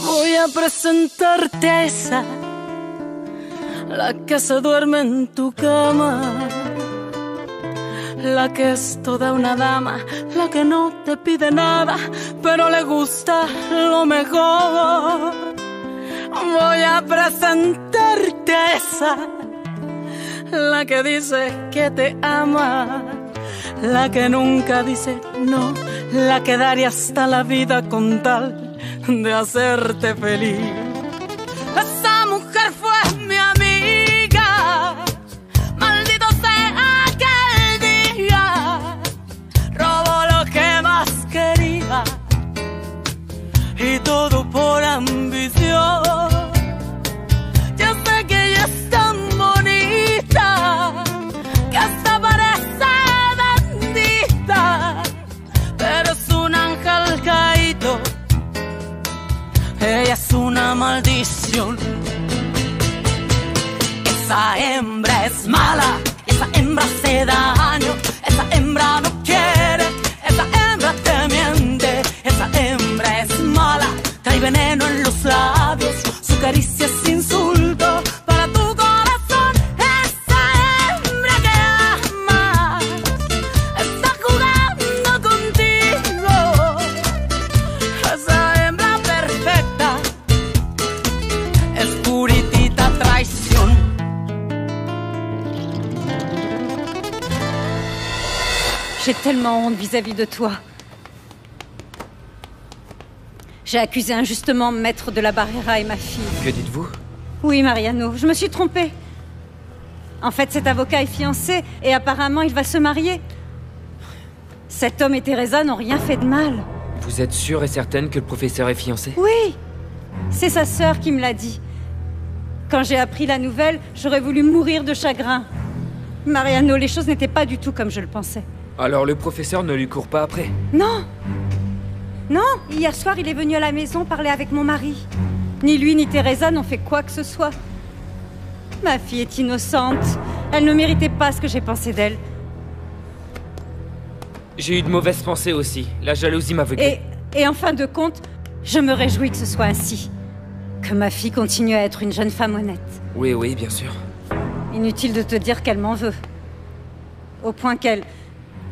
Voy a presentarte a esa, la que se duerme en tu cama, la que es toda una dama, la que no te pide nada, pero le gusta lo mejor. Voy a presentarte a esa, la que dice que te ama, la que nunca dice no, la que daría hasta la vida con tal de hacerte feliz. Esa mujer fue mi amiga, maldito sea aquel día, robó lo que más quería y todo por ambición. Yo sé que ella es tan bonita que hasta parece bendita, pero es un ángel caído. Ella es una maldición. Esa hembra es mala, esa hembra hace daño, esa hembra no quiere, esa hembra te miente, esa hembra es mala, trae veneno en los labios, su caricia es insulto para tu corazón. Esa hembra que amas está jugando contigo, esa hembra perfecta es puritita traición. J'ai tellement honte vis-à-vis de toi. J'ai accusé injustement Maître de la Barrera et ma fille. Que dites-vous? Oui, Mariano, je me suis trompée. En fait, cet avocat est fiancé et apparemment il va se marier. Cet homme et Teresa n'ont rien fait de mal. Vous êtes sûre et certaine que le professeur est fiancé? Oui, c'est sa sœur qui me l'a dit. Quand j'ai appris la nouvelle, j'aurais voulu mourir de chagrin. Mariano, les choses n'étaient pas du tout comme je le pensais. Alors le professeur ne lui court pas après? Non! Non, hier soir, il est venu à la maison parler avec mon mari. Ni lui ni Teresa n'ont fait quoi que ce soit. Ma fille est innocente. Elle ne méritait pas ce que j'ai pensé d'elle. J'ai eu de mauvaises pensées aussi. La jalousie m'aveuglait. Et en fin de compte, je me réjouis que ce soit ainsi. Que ma fille continue à être une jeune femme honnête. Oui, oui, bien sûr. Inutile de te dire qu'elle m'en veut. Au point qu'elle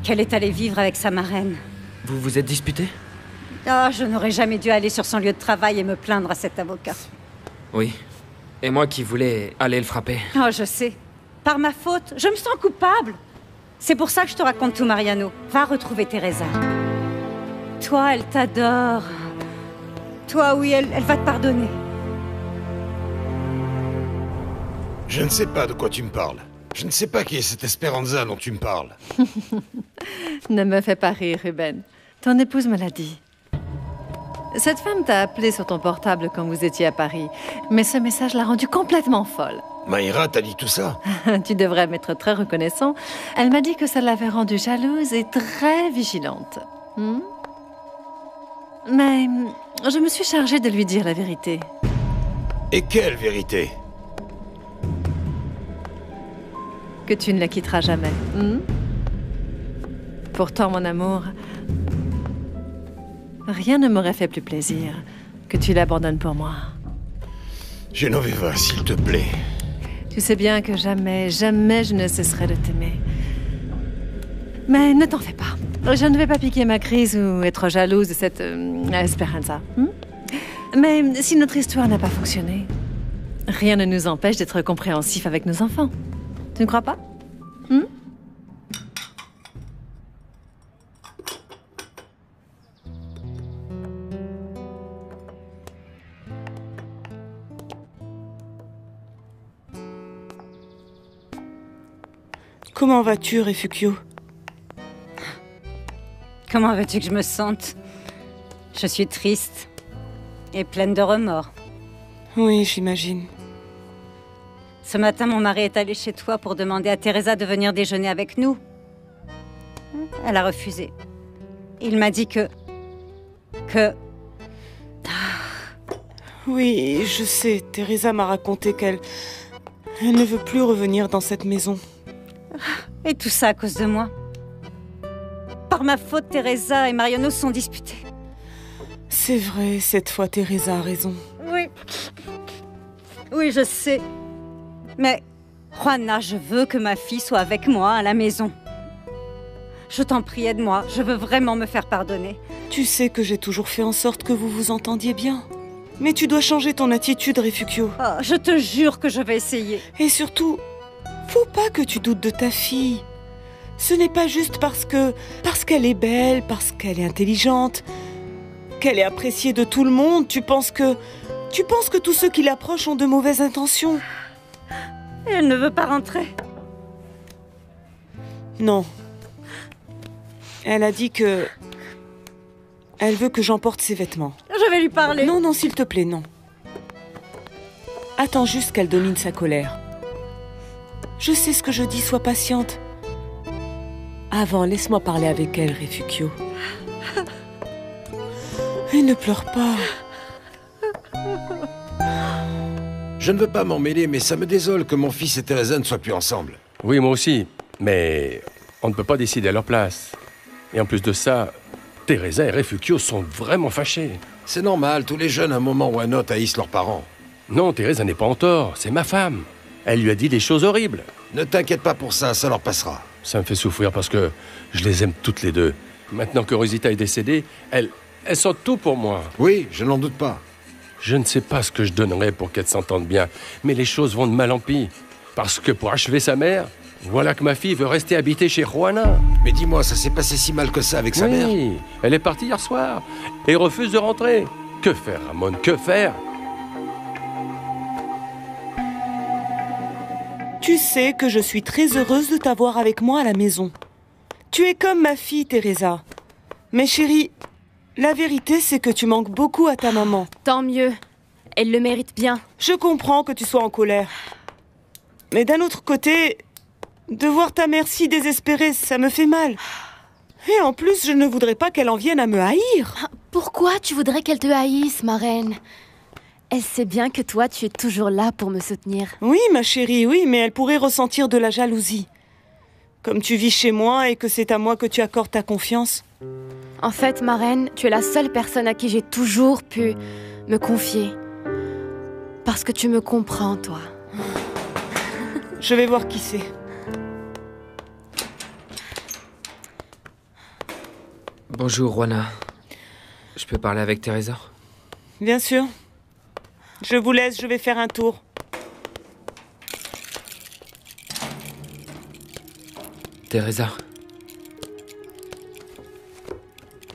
est allée vivre avec sa marraine. Vous vous êtes disputé? Oh, je n'aurais jamais dû aller sur son lieu de travail et me plaindre à cet avocat. Oui. Et moi qui voulais aller le frapper. Oh, je sais. Par ma faute, je me sens coupable. C'est pour ça que je te raconte tout, Mariano. Va retrouver Teresa. Toi, elle t'adore. Toi, oui, elle va te pardonner. Je ne sais pas de quoi tu me parles. Je ne sais pas qui est cette Esperanza dont tu me parles. Ne me fais pas rire, Ruben. Ton épouse me l'a dit. Cette femme t'a appelé sur ton portable quand vous étiez à Paris, mais ce message l'a rendue complètement folle. Maïra t'a dit tout ça? Tu devrais m'être très reconnaissant. Elle m'a dit que ça l'avait rendue jalouse et très vigilante. Mais je me suis chargée de lui dire la vérité. Et quelle vérité? Que tu ne la quitteras jamais. Pourtant, mon amour, rien ne m'aurait fait plus plaisir que tu l'abandonnes pour moi. Genoveva, s'il te plaît. Tu sais bien que jamais, jamais je ne cesserai de t'aimer. Mais ne t'en fais pas. Je ne vais pas piquer ma crise ou être jalouse de cette Esperanza. Mais si notre histoire n'a pas fonctionné, rien ne nous empêche d'être compréhensifs avec nos enfants. Tu ne crois pas? Comment vas-tu, Refugio? Comment veux-tu que je me sente? Je suis triste et pleine de remords. Oui, j'imagine. Ce matin, mon mari est allé chez toi pour demander à Teresa de venir déjeuner avec nous. Elle a refusé. Il m'a dit que... Oui, je sais. Teresa m'a raconté qu'elle ne veut plus revenir dans cette maison. Et tout ça à cause de moi. Par ma faute, Teresa et Mariano se sont disputés. C'est vrai, cette fois, Teresa a raison. Oui. Oui, je sais. Mais, Juana, je veux que ma fille soit avec moi à la maison. Je t'en prie, aide-moi. Je veux vraiment me faire pardonner. Tu sais que j'ai toujours fait en sorte que vous vous entendiez bien. Mais tu dois changer ton attitude, Refugio. Oh, je te jure que je vais essayer. Et surtout, faut pas que tu doutes de ta fille. Ce n'est pas juste parce qu'elle est belle, parce qu'elle est intelligente, qu'elle est appréciée de tout le monde. Tu penses que tous ceux qui l'approchent ont de mauvaises intentions. Elle ne veut pas rentrer. Non. Elle a dit que... Elle veut que j'emporte ses vêtements. Je vais lui parler. Non, non, s'il te plaît, non. Attends juste qu'elle domine sa colère. Je sais ce que je dis, sois patiente. Avant, laisse-moi parler avec elle, Refugio. Et ne pleure pas. Je ne veux pas m'en mêler, mais ça me désole que mon fils et Teresa ne soient plus ensemble. Oui, moi aussi. Mais on ne peut pas décider à leur place. Et en plus de ça, Teresa et Refugio sont vraiment fâchés. C'est normal, tous les jeunes à un moment ou à un autre haïssent leurs parents. Non, Teresa n'est pas en tort, c'est ma femme. Elle lui a dit des choses horribles. Ne t'inquiète pas pour ça, ça leur passera. Ça me fait souffrir parce que je les aime toutes les deux. Maintenant que Rosita est décédée, elles sont tout pour moi. Oui, je n'en doute pas. Je ne sais pas ce que je donnerais pour qu'elles s'entendent bien, mais les choses vont de mal en pis. Parce que pour achever sa mère, voilà que ma fille veut rester habiter chez Juana. Mais dis-moi, ça s'est passé si mal que ça avec sa mère? Oui, elle est partie hier soir et refuse de rentrer. Que faire, Ramon, que faire? Tu sais que je suis très heureuse de t'avoir avec moi à la maison. Tu es comme ma fille, Teresa. Mais chérie, la vérité, c'est que tu manques beaucoup à ta maman. Tant mieux. Elle le mérite bien. Je comprends que tu sois en colère. Mais d'un autre côté, de voir ta mère si désespérée, ça me fait mal. Et en plus, je ne voudrais pas qu'elle en vienne à me haïr. Pourquoi tu voudrais qu'elle te haïsse, ma reine? Elle sait bien que toi, tu es toujours là pour me soutenir. Oui, ma chérie, oui, mais elle pourrait ressentir de la jalousie. Comme tu vis chez moi et que c'est à moi que tu accordes ta confiance. En fait, ma reine, tu es la seule personne à qui j'ai toujours pu me confier. Parce que tu me comprends, toi. Je vais voir qui c'est. Bonjour, Juana. Je peux parler avec Teresa? Bien sûr. Je vous laisse, je vais faire un tour. Teresa.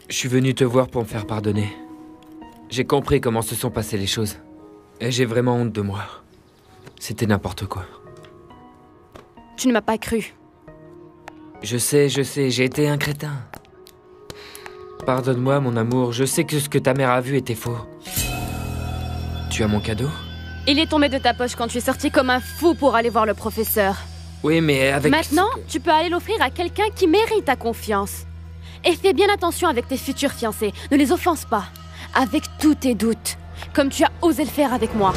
Je suis venu te voir pour me faire pardonner. J'ai compris comment se sont passées les choses. Et j'ai vraiment honte de moi. C'était n'importe quoi. Tu ne m'as pas cru. Je sais, j'ai été un crétin. Pardonne-moi, mon amour, je sais que ce que ta mère a vu était faux. Tu as mon cadeau? Il est tombé de ta poche quand tu es sorti comme un fou pour aller voir le professeur. Oui, mais avec... Maintenant, tu peux aller l'offrir à quelqu'un qui mérite ta confiance. Et fais bien attention avec tes futurs fiancés. Ne les offense pas. Avec tous tes doutes. Comme tu as osé le faire avec moi.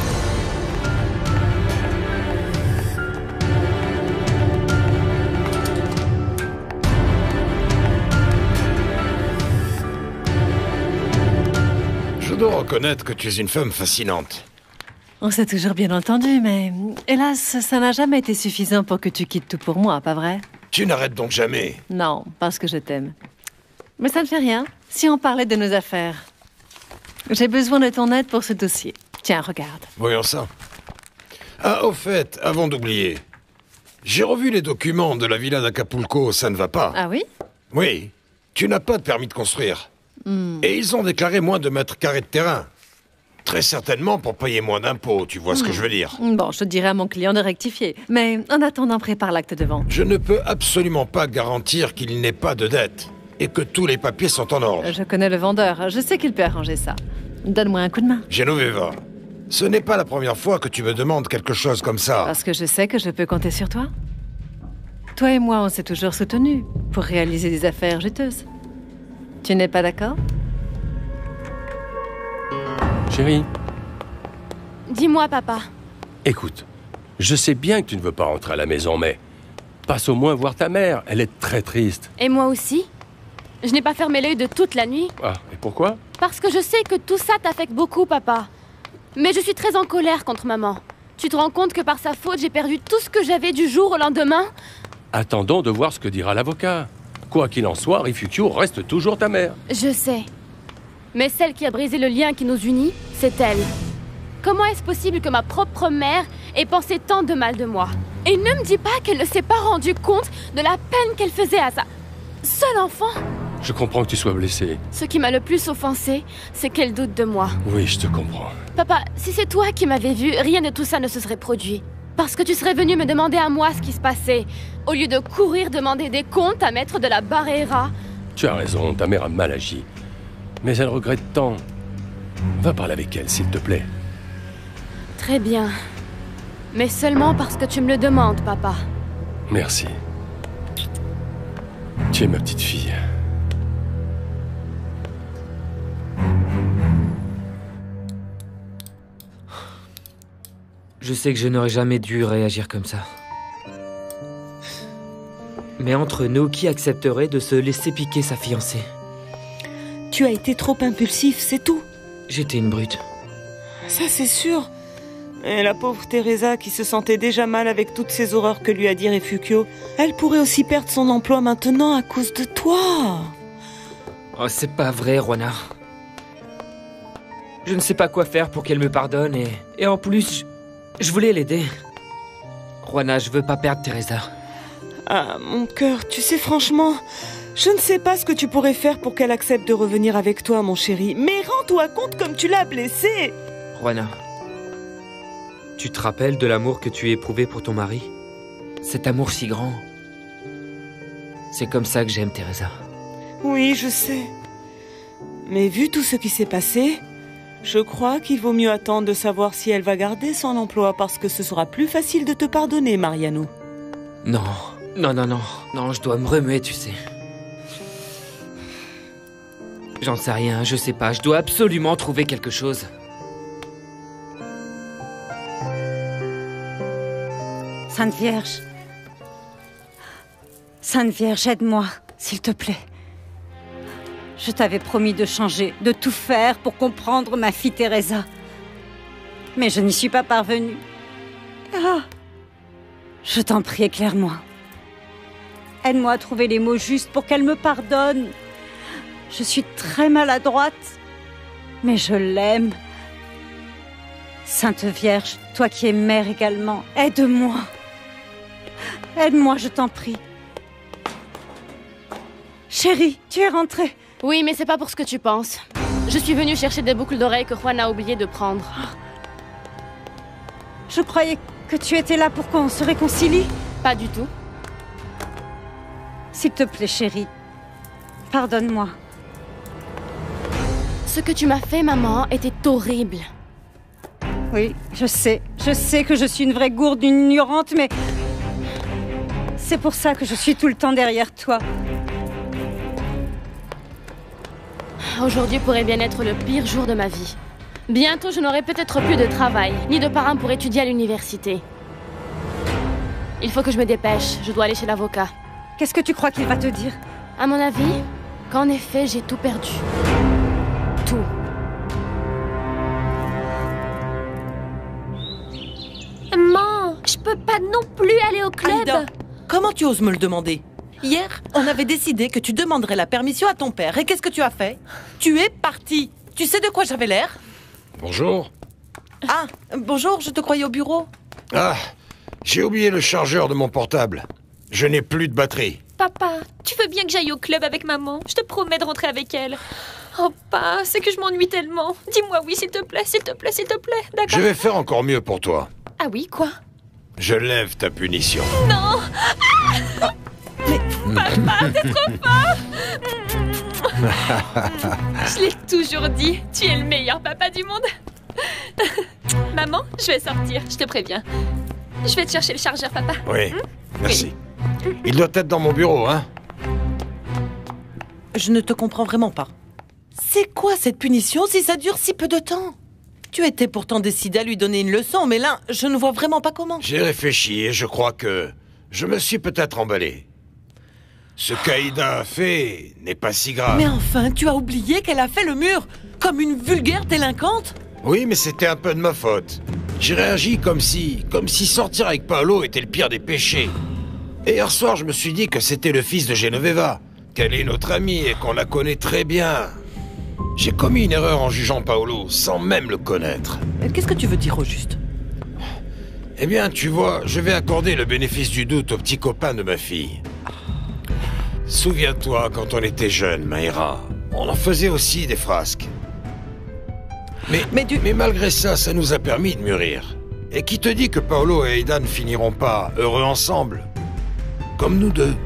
Je dois reconnaître que tu es une femme fascinante. On s'est toujours bien entendu, mais hélas, ça n'a jamais été suffisant pour que tu quittes tout pour moi, pas vrai? Tu n'arrêtes donc jamais. Non, parce que je t'aime. Mais ça ne fait rien, si on parlait de nos affaires. J'ai besoin de ton aide pour ce dossier. Tiens, regarde. Voyons ça. Ah, au fait, avant d'oublier, j'ai revu les documents de la villa d'Acapulco, ça ne va pas. Ah oui? Oui, tu n'as pas de permis de construire. Et ils ont déclaré moins de mètres carrés de terrain. Très certainement pour payer moins d'impôts, tu vois ce que je veux dire. Bon, je dirais à mon client de rectifier. Mais en attendant, prépare l'acte de vente. Je ne peux absolument pas garantir qu'il n'ait pas de dette et que tous les papiers sont en ordre. Je connais le vendeur, je sais qu'il peut arranger ça. Donne-moi un coup de main. Genoveva, ce n'est pas la première fois que tu me demandes quelque chose comme ça. Parce que je sais que je peux compter sur toi. Toi et moi, on s'est toujours soutenus pour réaliser des affaires juteuses. Tu n'es pas d'accord? Chérie, Dis-moi, papa. écoute, je sais bien que tu ne veux pas rentrer à la maison, mais Passe au moins voir ta mère. Elle est très triste. Et moi aussi. Je n'ai pas fermé l'œil de toute la nuit. Ah, et pourquoi? Parce que je sais que tout ça t'affecte beaucoup, papa. Mais je suis très en colère contre maman. Tu te rends compte que par sa faute, j'ai perdu tout ce que j'avais du jour au lendemain? Attendons de voir ce que dira l'avocat. Quoi qu'il en soit, Rifukio reste toujours ta mère. Je sais. Mais celle qui a brisé le lien qui nous unit, c'est elle. Comment est-ce possible que ma propre mère ait pensé tant de mal de moi? Et ne me dis pas qu'elle ne s'est pas rendue compte de la peine qu'elle faisait à sa seule enfant. Je comprends que tu sois blessé. Ce qui m'a le plus offensé, c'est qu'elle doute de moi. Oui, je te comprends. Papa, si c'est toi qui m'avais vu, rien de tout ça ne se serait produit. Parce que tu serais venu me demander à moi ce qui se passait, au lieu de courir demander des comptes à Maître de la Barrera. Tu as raison, ta mère a mal agi. Mais elle regrette tant. Va parler avec elle, s'il te plaît. Très bien. Mais seulement parce que tu me le demandes, papa. Merci. Tu es ma petite fille. Je sais que je n'aurais jamais dû réagir comme ça. Mais entre nous, qui accepterait de se laisser piquer sa fiancée? Tu as été trop impulsif, c'est tout. J'étais une brute. Ça, c'est sûr. Et la pauvre Teresa, qui se sentait déjà mal avec toutes ces horreurs que lui a dit Rifukio, elle pourrait aussi perdre son emploi maintenant à cause de toi. Oh, c'est pas vrai, Juana. Je ne sais pas quoi faire pour qu'elle me pardonne et en plus, je voulais l'aider. Juana, je veux pas perdre Teresa. Ah, mon cœur, tu sais, franchement, je ne sais pas ce que tu pourrais faire pour qu'elle accepte de revenir avec toi, mon chéri. Mais rends-toi compte comme tu l'as blessée. Juana, tu te rappelles de l'amour que tu éprouvais pour ton mari? Cet amour si grand. C'est comme ça que j'aime Teresa. Oui, je sais. Mais vu tout ce qui s'est passé, je crois qu'il vaut mieux attendre de savoir si elle va garder son emploi parce que ce sera plus facile de te pardonner, Mariano. Non, non, je dois me remuer, tu sais. J'en sais rien, je sais pas, je dois absolument trouver quelque chose. Sainte Vierge. Sainte Vierge, aide-moi, s'il te plaît. Je t'avais promis de changer, de tout faire pour comprendre ma fille Teresa. Mais je n'y suis pas parvenue. Ah. Je t'en prie, éclaire-moi. Aide-moi à trouver les mots justes pour qu'elle me pardonne. Je suis très maladroite, mais je l'aime. Sainte Vierge, toi qui es mère également, aide-moi. Aide-moi, je t'en prie. Chérie, tu es rentrée. Oui, mais c'est pas pour ce que tu penses. Je suis venue chercher des boucles d'oreilles que Juan a oublié de prendre. Je croyais que tu étais là pour qu'on se réconcilie. Pas du tout. S'il te plaît, chérie, pardonne-moi. Ce que tu m'as fait, maman, était horrible. Oui, je sais que je suis une vraie gourde, une ignorante, mais c'est pour ça que je suis tout le temps derrière toi. Aujourd'hui pourrait bien être le pire jour de ma vie. Bientôt, je n'aurai peut-être plus de travail, ni de parents pour étudier à l'université. Il faut que je me dépêche, je dois aller chez l'avocat. Qu'est-ce que tu crois qu'il va te dire? À mon avis, qu'en effet, j'ai tout perdu. Tout. Maman, je peux pas non plus aller au club. Aïda, comment tu oses me le demander? Hier, on avait décidé que tu demanderais la permission à ton père. Et qu'est-ce que tu as fait? Tu es parti. Tu sais de quoi j'avais l'air? Bonjour. Ah, bonjour, je te croyais au bureau. Ah, j'ai oublié le chargeur de mon portable. Je n'ai plus de batterie. Papa, tu veux bien que j'aille au club avec maman? Je te promets de rentrer avec elle. Oh, pas, c'est que je m'ennuie tellement. Dis-moi oui, s'il te plaît, s'il te plaît, s'il te plaît. D'accord? Je vais faire encore mieux pour toi. Ah oui, quoi? Je lève ta punition. Non! Ah, papa, t'es trop fort! Je l'ai toujours dit, tu es le meilleur papa du monde. Maman, je vais sortir, je te préviens. Je vais te chercher le chargeur, papa. Oui, merci. Il doit être dans mon bureau, hein? Je ne te comprends vraiment pas. C'est quoi cette punition si ça dure si peu de temps? Tu étais pourtant décidé à lui donner une leçon, mais là, je ne vois vraiment pas comment. J'ai réfléchi et je crois que Je me suis peut-être emballé. Ce qu'Aïda a fait n'est pas si grave. Mais enfin, tu as oublié qu'elle a fait le mur, comme une vulgaire délinquante? Oui, mais c'était un peu de ma faute. J'ai réagi comme si sortir avec Paolo était le pire des péchés. Et hier soir, je me suis dit que c'était le fils de Genoveva, qu'elle est notre amie et qu'on la connaît très bien. J'ai commis une erreur en jugeant Paolo, sans même le connaître. Qu'est-ce que tu veux dire au juste? Eh bien, tu vois, je vais accorder le bénéfice du doute au petit copain de ma fille. Souviens-toi, quand on était jeunes, Maïra, on en faisait aussi des frasques. Mais malgré ça, ça nous a permis de mûrir. Et qui te dit que Paolo et Aïda ne finiront pas heureux ensemble? Comme nous deux.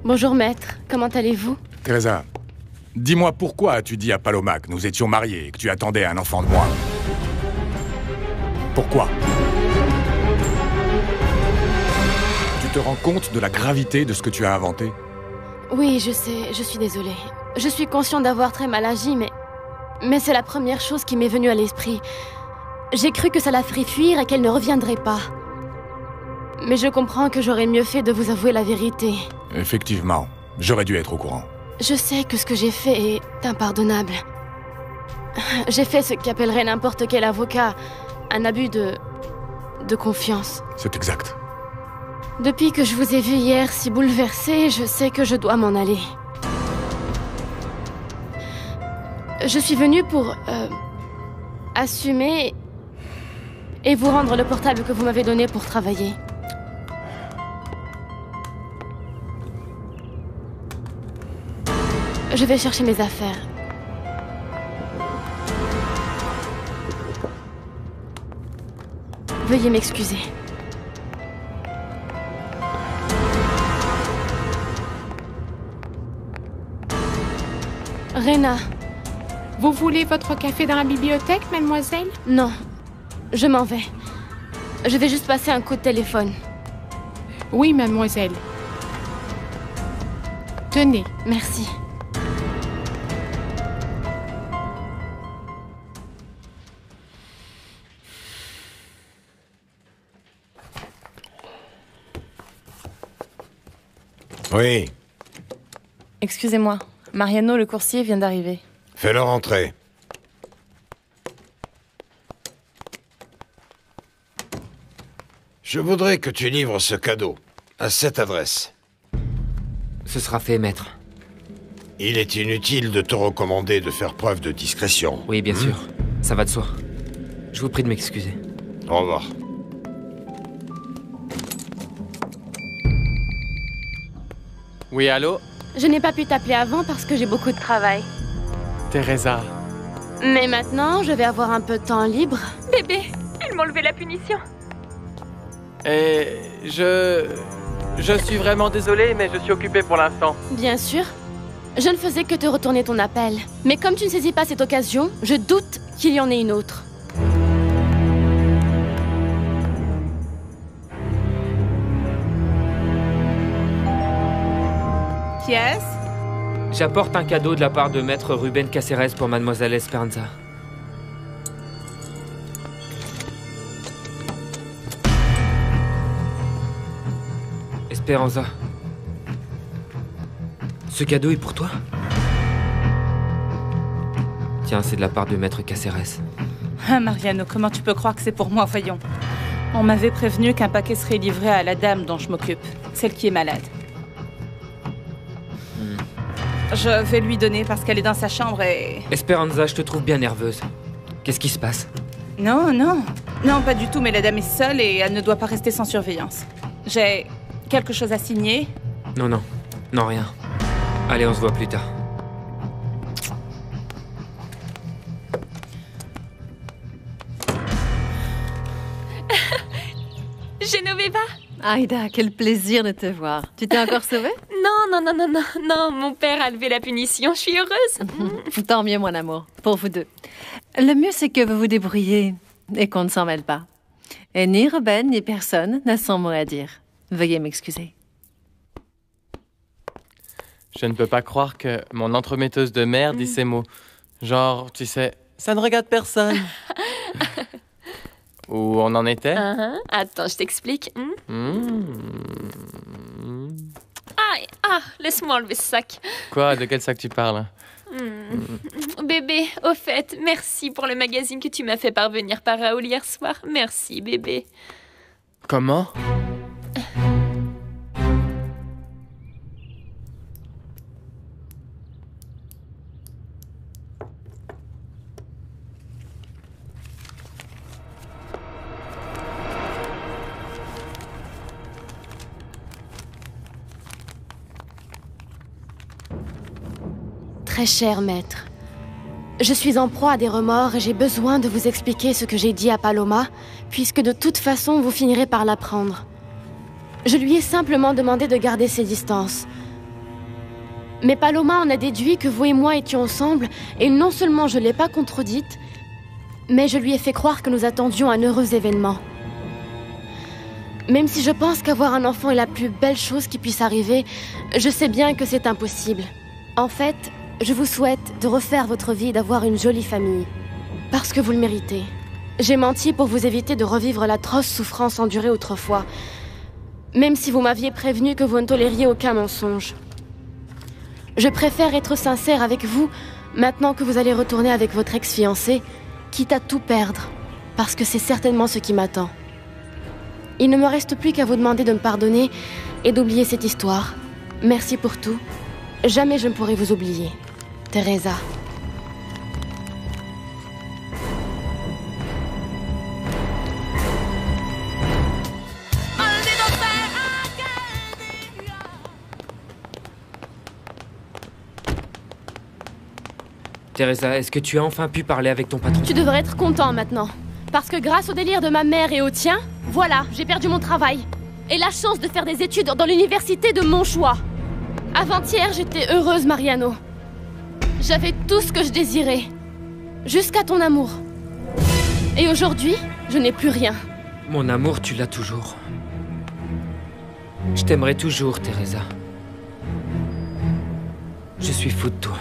Bonjour maître, comment allez-vous? Teresa, dis-moi pourquoi as-tu dit à Paloma que nous étions mariés et que tu attendais un enfant de moi? Pourquoi? Tu te rends compte de la gravité de ce que tu as inventé? Oui, je sais, je suis désolée. Je suis consciente d'avoir très mal agi, mais c'est la première chose qui m'est venue à l'esprit. J'ai cru que ça la ferait fuir et qu'elle ne reviendrait pas. Mais je comprends que j'aurais mieux fait de vous avouer la vérité. Effectivement, j'aurais dû être au courant. Je sais que ce que j'ai fait est impardonnable. J'ai fait ce qu'appellerait n'importe quel avocat un abus de confiance. C'est exact. Depuis que je vous ai vu hier si bouleversée, je sais que je dois m'en aller. Je suis venue pour assumer et vous rendre le portable que vous m'avez donné pour travailler. Je vais chercher mes affaires. Veuillez m'excuser. Rena. Vous voulez votre café dans la bibliothèque, mademoiselle? Non, je m'en vais. Je vais juste passer un coup de téléphone. Oui, mademoiselle. Tenez. Merci. Oui. Excusez-moi, Mariano, le coursier, vient d'arriver. Fais-le rentrer. Je voudrais que tu livres ce cadeau à cette adresse. Ce sera fait, maître. Il est inutile de te recommander de faire preuve de discrétion. Oui, bien sûr. Ça va de soi. Je vous prie de m'excuser. Au revoir. Oui, allô? Je n'ai pas pu t'appeler avant parce que j'ai beaucoup de travail. Teresa. Mais maintenant, je vais avoir un peu de temps libre. Bébé, ils m'ont levé la punition. Et je suis vraiment désolé, mais je suis occupé pour l'instant. Bien sûr. Je ne faisais que te retourner ton appel. Mais comme tu ne saisis pas cette occasion, je doute qu'il y en ait une autre. Qui est-ce? J'apporte un cadeau de la part de maître Ruben Caceres pour mademoiselle Esperanza. Esperanza. Ce cadeau est pour toi? Tiens, c'est de la part de maître Caceres. Ah, Mariano, comment tu peux croire que c'est pour moi, voyons? On m'avait prévenu qu'un paquet serait livré à la dame dont je m'occupe, celle qui est malade. Je vais lui donner parce qu'elle est dans sa chambre et... Esperanza, je te trouve bien nerveuse. Qu'est-ce qui se passe? Non, non. Non, pas du tout, mais la dame est seule et elle ne doit pas rester sans surveillance. J'ai quelque chose à signer. Non, non. Non, rien. Allez, on se voit plus tard. Genoveva! Aïda, quel plaisir de te voir. Tu t'es encore sauvée? Non, mon père a levé la punition, je suis heureuse. Tant mieux, mon amour, pour vous deux. Le mieux, c'est que vous vous débrouillez et qu'on ne s'en mêle pas. Et ni Ruben, ni personne n'a son mot à dire. Veuillez m'excuser. Je ne peux pas croire que mon entremetteuse de merde dit ces mots. Genre, tu sais, ça ne regarde personne. Où on en était? Attends, je t'explique. Laisse-moi enlever ce sac. Quoi? De quel sac tu parles? Bébé, au fait, merci pour le magazine que tu m'as fait parvenir par Raoul hier soir. Merci, bébé. Comment? Très cher maître, je suis en proie à des remords et j'ai besoin de vous expliquer ce que j'ai dit à Paloma, puisque de toute façon vous finirez par l'apprendre. Je lui ai simplement demandé de garder ses distances. Mais Paloma en a déduit que vous et moi étions ensemble, et non seulement je ne l'ai pas contredite, mais je lui ai fait croire que nous attendions un heureux événement. Même si je pense qu'avoir un enfant est la plus belle chose qui puisse arriver, je sais bien que c'est impossible. En fait, je vous souhaite de refaire votre vie et d'avoir une jolie famille. Parce que vous le méritez. J'ai menti pour vous éviter de revivre l'atroce souffrance endurée autrefois. Même si vous m'aviez prévenu que vous ne tolériez aucun mensonge. Je préfère être sincère avec vous, maintenant que vous allez retourner avec votre ex-fiancé, quitte à tout perdre. Parce que c'est certainement ce qui m'attend. Il ne me reste plus qu'à vous demander de me pardonner et d'oublier cette histoire. Merci pour tout. Jamais je ne pourrai vous oublier. Teresa. Teresa, est-ce que tu as enfin pu parler avec ton patron? Tu devrais être content maintenant. Parce que grâce au délire de ma mère et au tien, voilà, j'ai perdu mon travail. Et la chance de faire des études dans l'université de mon choix. Avant-hier, j'étais heureuse, Mariano. J'avais tout ce que je désirais. Jusqu'à ton amour. Et aujourd'hui, je n'ai plus rien. Mon amour, tu l'as toujours. Je t'aimerai toujours, Teresa. Je suis fou de toi.